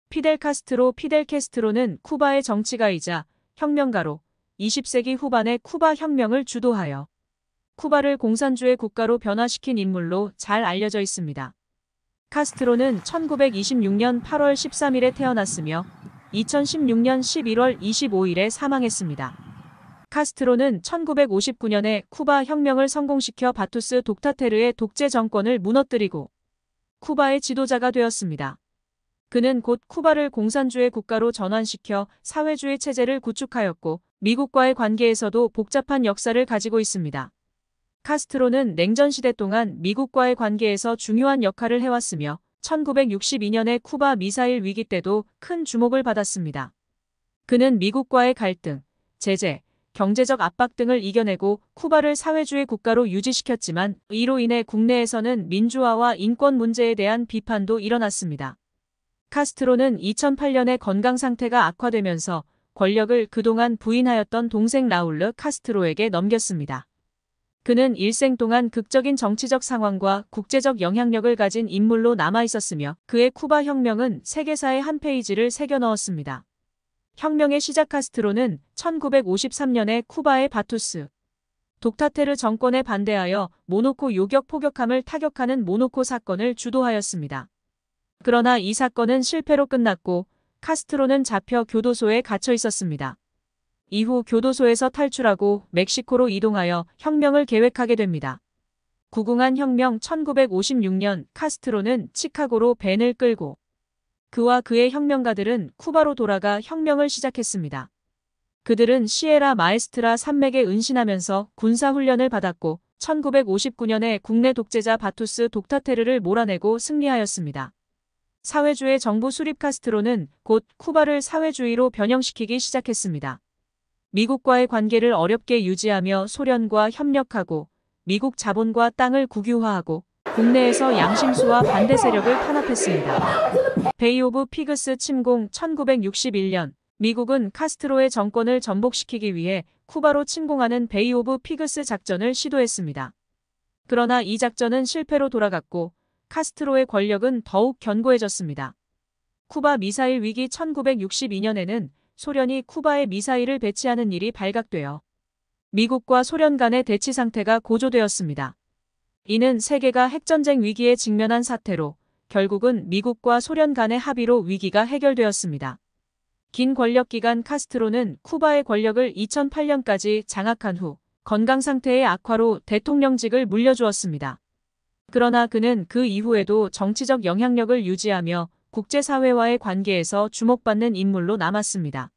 피델 캐스트로는 쿠바의 정치가이자 혁명가로 20세기 후반에 쿠바 혁명을 주도하여 쿠바를 공산주의 국가로 변화시킨 인물로 잘 알려져 있습니다. 카스트로는 1926년 8월 13일에 태어났으며 2016년 11월 25일에 사망했습니다. 카스트로는 1959년에 쿠바 혁명을 성공시켜 바투스 독타테르의 독재 정권을 무너뜨리고 쿠바의 지도자가 되었습니다. 그는 곧 쿠바를 공산주의 국가로 전환시켜 사회주의 체제를 구축하였고 미국과의 관계에서도 복잡한 역사를 가지고 있습니다. 카스트로는 냉전시대 동안 미국과의 관계에서 중요한 역할을 해왔으며 1962년의 쿠바 미사일 위기 때도 큰 주목을 받았습니다. 그는 미국과의 갈등, 제재, 경제적 압박 등을 이겨내고 쿠바를 사회주의 국가로 유지시켰지만 이로 인해 국내에서는 민주화와 인권 문제에 대한 비판도 일어났습니다. 카스트로는 2008년에 건강 상태가 악화되면서 권력을 그동안 부인하였던 동생 라울르 카스트로에게 넘겼습니다. 그는 일생 동안 극적인 정치적 상황과 국제적 영향력을 가진 인물로 남아있었으며 그의 쿠바 혁명은 세계사의 한 페이지를 새겨넣었습니다. 혁명의 시작 카스트로는 1953년에 쿠바의 바투스 독타테르 정권에 반대하여 모노코 요격 포격함을 타격하는 모노코 사건을 주도하였습니다. 그러나 이 사건은 실패로 끝났고 카스트로는 잡혀 교도소에 갇혀 있었습니다. 이후 교도소에서 탈출하고 멕시코로 이동하여 혁명을 계획하게 됩니다. 구궁한 혁명 1956년 카스트로는 시카고로 벤을 끌고 그와 그의 혁명가들은 쿠바로 돌아가 혁명을 시작했습니다. 그들은 시에라 마에스트라 산맥에 은신하면서 군사훈련을 받았고 1959년에 국내 독재자 바투스 독타테르를 몰아내고 승리하였습니다. 사회주의 정부 수립 카스트로는 곧 쿠바를 사회주의로 변형시키기 시작했습니다. 미국과의 관계를 어렵게 유지하며 소련과 협력하고 미국 자본과 땅을 국유화하고 국내에서 양심수와 반대 세력을 탄압했습니다. 베이 오브 피그스 침공 1961년 미국은 카스트로의 정권을 전복시키기 위해 쿠바로 침공하는 베이 오브 피그스 작전을 시도했습니다. 그러나 이 작전은 실패로 돌아갔고 카스트로의 권력은 더욱 견고해졌습니다. 쿠바 미사일 위기 1962년에는 소련이 쿠바에 미사일을 배치하는 일이 발각되어 미국과 소련 간의 대치 상태가 고조되었습니다. 이는 세계가 핵전쟁 위기에 직면한 사태로 결국은 미국과 소련 간의 합의로 위기가 해결되었습니다. 긴 권력 기간 카스트로는 쿠바의 권력을 2008년까지 장악한 후 건강 상태의 악화로 대통령직을 물려주었습니다. 그러나 그는 그 이후에도 정치적 영향력을 유지하며 국제사회와의 관계에서 주목받는 인물로 남았습니다.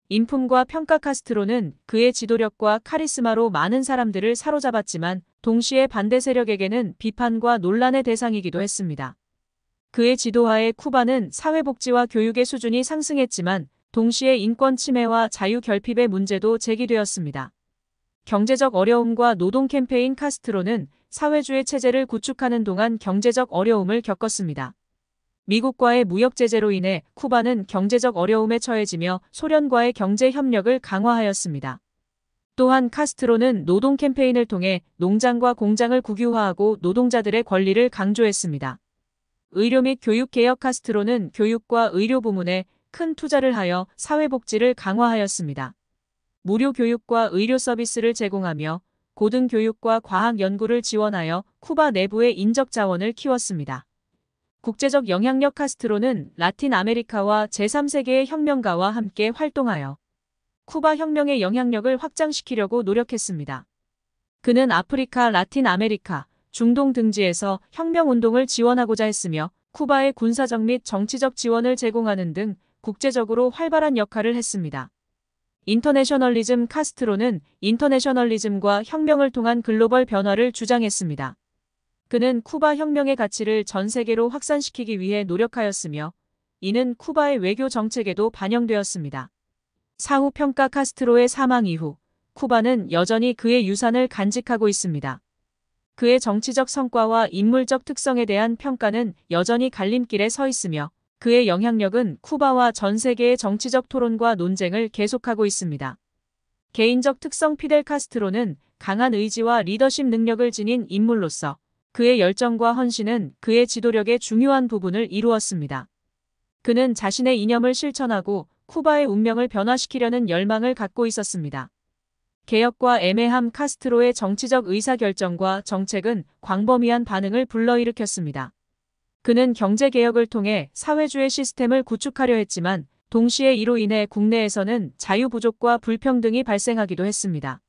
인품과 평가 카스트로는 그의 지도력과 카리스마로 많은 사람들을 사로잡았지만 동시에 반대 세력에게는 비판과 논란의 대상이기도 했습니다. 그의 지도하에 쿠바는 사회복지와 교육의 수준이 상승했지만 동시에 인권 침해와 자유 결핍의 문제도 제기되었습니다. 경제적 어려움과 노동 캠페인 카스트로는 사회주의 체제를 구축하는 동안 경제적 어려움을 겪었습니다. 미국과의 무역 제재로 인해 쿠바는 경제적 어려움에 처해지며 소련과의 경제 협력을 강화하였습니다. 또한 카스트로는 노동 캠페인을 통해 농장과 공장을 국유화하고 노동자들의 권리를 강조했습니다. 의료 및 교육 개혁 카스트로는 교육과 의료 부문에 큰 투자를 하여 사회복지를 강화하였습니다. 무료 교육과 의료 서비스를 제공하며 고등교육과 과학 연구를 지원하여 쿠바 내부의 인적 자원을 키웠습니다. 국제적 영향력 카스트로는 라틴 아메리카와 제3세계의 혁명가와 함께 활동하여 쿠바 혁명의 영향력을 확장시키려고 노력했습니다. 그는 아프리카, 라틴 아메리카, 중동 등지에서 혁명운동을 지원하고자 했으며 쿠바의 군사적 및 정치적 지원을 제공하는 등 국제적으로 활발한 역할을 했습니다. 인터내셔널리즘 카스트로는 인터내셔널리즘과 혁명을 통한 글로벌 변화를 주장했습니다. 그는 쿠바 혁명의 가치를 전 세계로 확산시키기 위해 노력하였으며 이는 쿠바의 외교 정책에도 반영되었습니다. 사후 평가 카스트로의 사망 이후 쿠바는 여전히 그의 유산을 간직하고 있습니다. 그의 정치적 성과와 인물적 특성에 대한 평가는 여전히 갈림길에 서 있으며 그의 영향력은 쿠바와 전 세계의 정치적 토론과 논쟁을 계속하고 있습니다. 개인적 특성 피델 카스트로는 강한 의지와 리더십 능력을 지닌 인물로서 그의 열정과 헌신은 그의 지도력의 중요한 부분을 이루었습니다. 그는 자신의 이념을 실천하고 쿠바의 운명을 변화시키려는 열망을 갖고 있었습니다. 개혁과 애매함. 카스트로의 정치적 의사결정과 정책은 광범위한 반응을 불러일으켰습니다. 그는 경제개혁을 통해 사회주의 시스템을 구축하려 했지만 동시에 이로 인해 국내에서는 자유 부족과 불평등이 발생하기도 했습니다.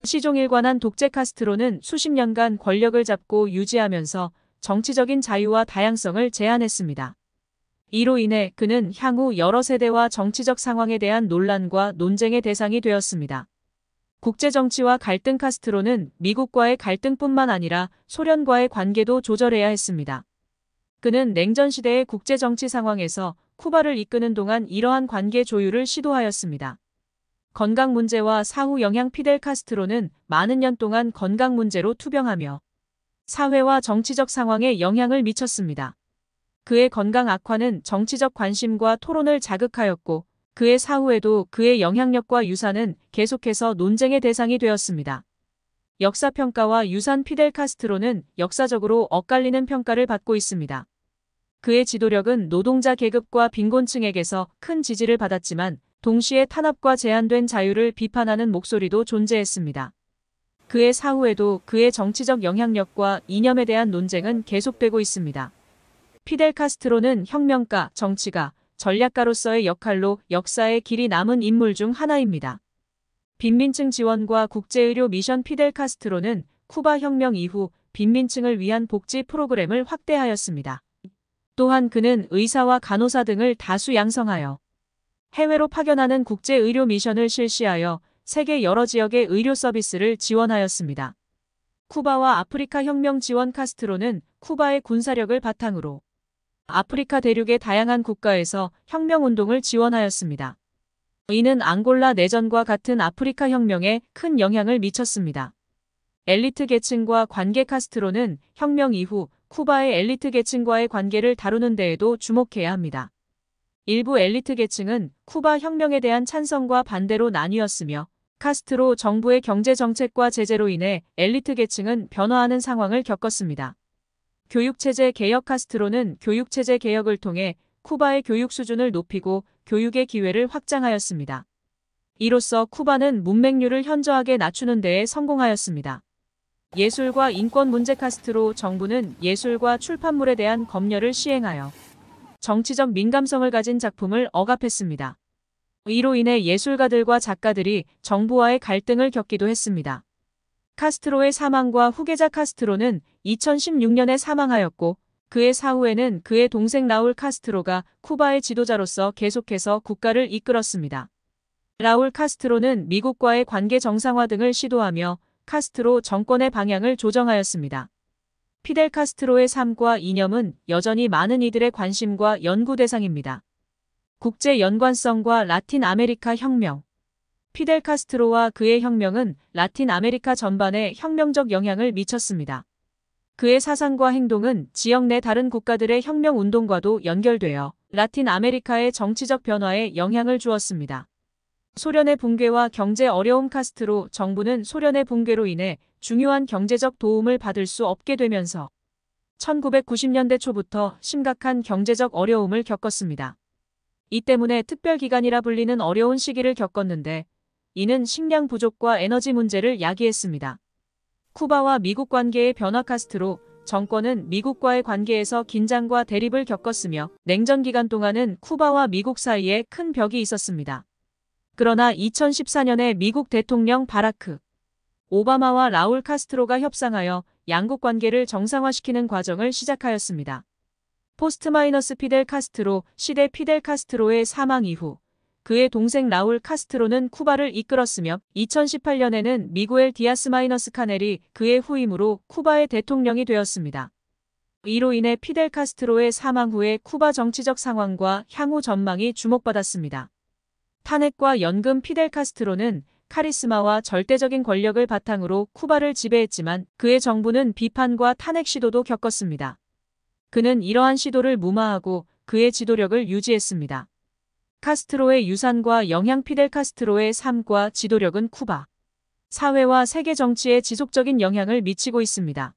시종일관한 독재. 카스트로는 수십 년간 권력을 잡고 유지하면서 정치적인 자유와 다양성을 제한했습니다. 이로 인해 그는 향후 여러 세대와 정치적 상황에 대한 논란과 논쟁의 대상이 되었습니다. 국제정치와 갈등. 카스트로는 미국과의 갈등뿐만 아니라 소련과의 관계도 조절해야 했습니다. 그는 냉전 시대의 국제정치 상황에서 쿠바를 이끄는 동안 이러한 관계 조율을 시도하였습니다. 건강 문제와 사후 영향. 피델 카스트로는 많은 년 동안 건강 문제로 투병하며 사회와 정치적 상황에 영향을 미쳤습니다. 그의 건강 악화는 정치적 관심과 토론을 자극하였고 그의 사후에도 그의 영향력과 유산은 계속해서 논쟁의 대상이 되었습니다. 역사평가와 유산. 피델 카스트로는 역사적으로 엇갈리는 평가를 받고 있습니다. 그의 지도력은 노동자 계급과 빈곤층에게서 큰 지지를 받았지만 동시에 탄압과 제한된 자유를 비판하는 목소리도 존재했습니다. 그의 사후에도 그의 정치적 영향력과 이념에 대한 논쟁은 계속되고 있습니다. 피델 카스트로는 혁명가, 정치가, 전략가로서의 역할로 역사에 길이 남은 인물 중 하나입니다. 빈민층 지원과 국제의료 미션. 피델 카스트로는 쿠바 혁명 이후 빈민층을 위한 복지 프로그램을 확대하였습니다. 또한 그는 의사와 간호사 등을 다수 양성하여 해외로 파견하는 국제의료 미션을 실시하여 세계 여러 지역의 의료 서비스를 지원하였습니다. 쿠바와 아프리카 혁명 지원. 카스트로는 쿠바의 군사력을 바탕으로 아프리카 대륙의 다양한 국가에서 혁명운동을 지원하였습니다. 이는 앙골라 내전과 같은 아프리카 혁명에 큰 영향을 미쳤습니다. 엘리트 계층과 관계. 카스트로는 혁명 이후 쿠바의 엘리트 계층과의 관계를 다루는 데에도 주목해야 합니다. 일부 엘리트 계층은 쿠바 혁명에 대한 찬성과 반대로 나뉘었으며 카스트로 정부의 경제정책과 제재로 인해 엘리트 계층은 변화하는 상황을 겪었습니다. 교육체제 개혁. 카스트로는 교육체제 개혁을 통해 쿠바의 교육 수준을 높이고 교육의 기회를 확장하였습니다. 이로써 쿠바는 문맹률을 현저하게 낮추는 데에 성공하였습니다. 예술과 인권 문제. 카스트로 정부는 예술과 출판물에 대한 검열을 시행하여 정치적 민감성을 가진 작품을 억압했습니다. 이로 인해 예술가들과 작가들이 정부와의 갈등을 겪기도 했습니다. 카스트로의 사망과 후계자. 카스트로는 2016년에 사망하였고 그의 사후에는 그의 동생 라울 카스트로가 쿠바의 지도자로서 계속해서 국가를 이끌었습니다. 라울 카스트로는 미국과의 관계 정상화 등을 시도하며 카스트로 정권의 방향을 조정하였습니다. 피델 카스트로의 삶과 이념은 여전히 많은 이들의 관심과 연구 대상입니다. 국제 연관성과 라틴 아메리카 혁명. 피델 카스트로와 그의 혁명은 라틴 아메리카 전반에 혁명적 영향을 미쳤습니다. 그의 사상과 행동은 지역 내 다른 국가들의 혁명 운동과도 연결되어 라틴 아메리카의 정치적 변화에 영향을 주었습니다. 소련의 붕괴와 경제 어려움. 카스트로 정부는 소련의 붕괴로 인해 중요한 경제적 도움을 받을 수 없게 되면서 1990년대 초부터 심각한 경제적 어려움을 겪었습니다. 이 때문에 특별기간이라 불리는 어려운 시기를 겪었는데 이는 식량 부족과 에너지 문제를 야기했습니다. 쿠바와 미국 관계의 변화. 카스트로 정권은 미국과의 관계에서 긴장과 대립을 겪었으며 냉전 기간 동안은 쿠바와 미국 사이에 큰 벽이 있었습니다. 그러나 2014년에 미국 대통령 바라크 오바마와 라울 카스트로가 협상하여 양국 관계를 정상화시키는 과정을 시작하였습니다. 포스트 피델 카스트로 시대. 피델 카스트로의 사망 이후 그의 동생 라울 카스트로는 쿠바를 이끌었으며 2018년에는 미구엘 디아스 카넬이 그의 후임으로 쿠바의 대통령이 되었습니다. 이로 인해 피델 카스트로의 사망 후에 쿠바 정치적 상황과 향후 전망이 주목받았습니다. 탄핵과 연금. 피델 카스트로는 카리스마와 절대적인 권력을 바탕으로 쿠바를 지배했지만 그의 정부는 비판과 탄핵 시도도 겪었습니다. 그는 이러한 시도를 무마하고 그의 지도력을 유지했습니다. 카스트로의 유산과 영향. 피델 카스트로의 삶과 지도력은 쿠바 사회와 세계 정치에 지속적인 영향을 미치고 있습니다.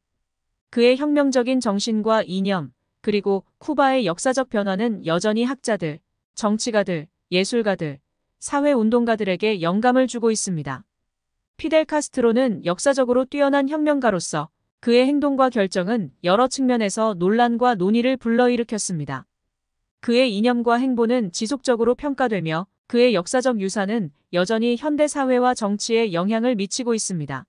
그의 혁명적인 정신과 이념, 그리고 쿠바의 역사적 변화는 여전히 학자들, 정치가들, 예술가들, 사회운동가들에게 영감을 주고 있습니다. 피델 카스트로는 역사적으로 뛰어난 혁명가로서 그의 행동과 결정은 여러 측면에서 논란과 논의를 불러일으켰습니다. 그의 이념과 행보는 지속적으로 평가되며 그의 역사적 유산은 여전히 현대 사회와 정치에 영향을 미치고 있습니다.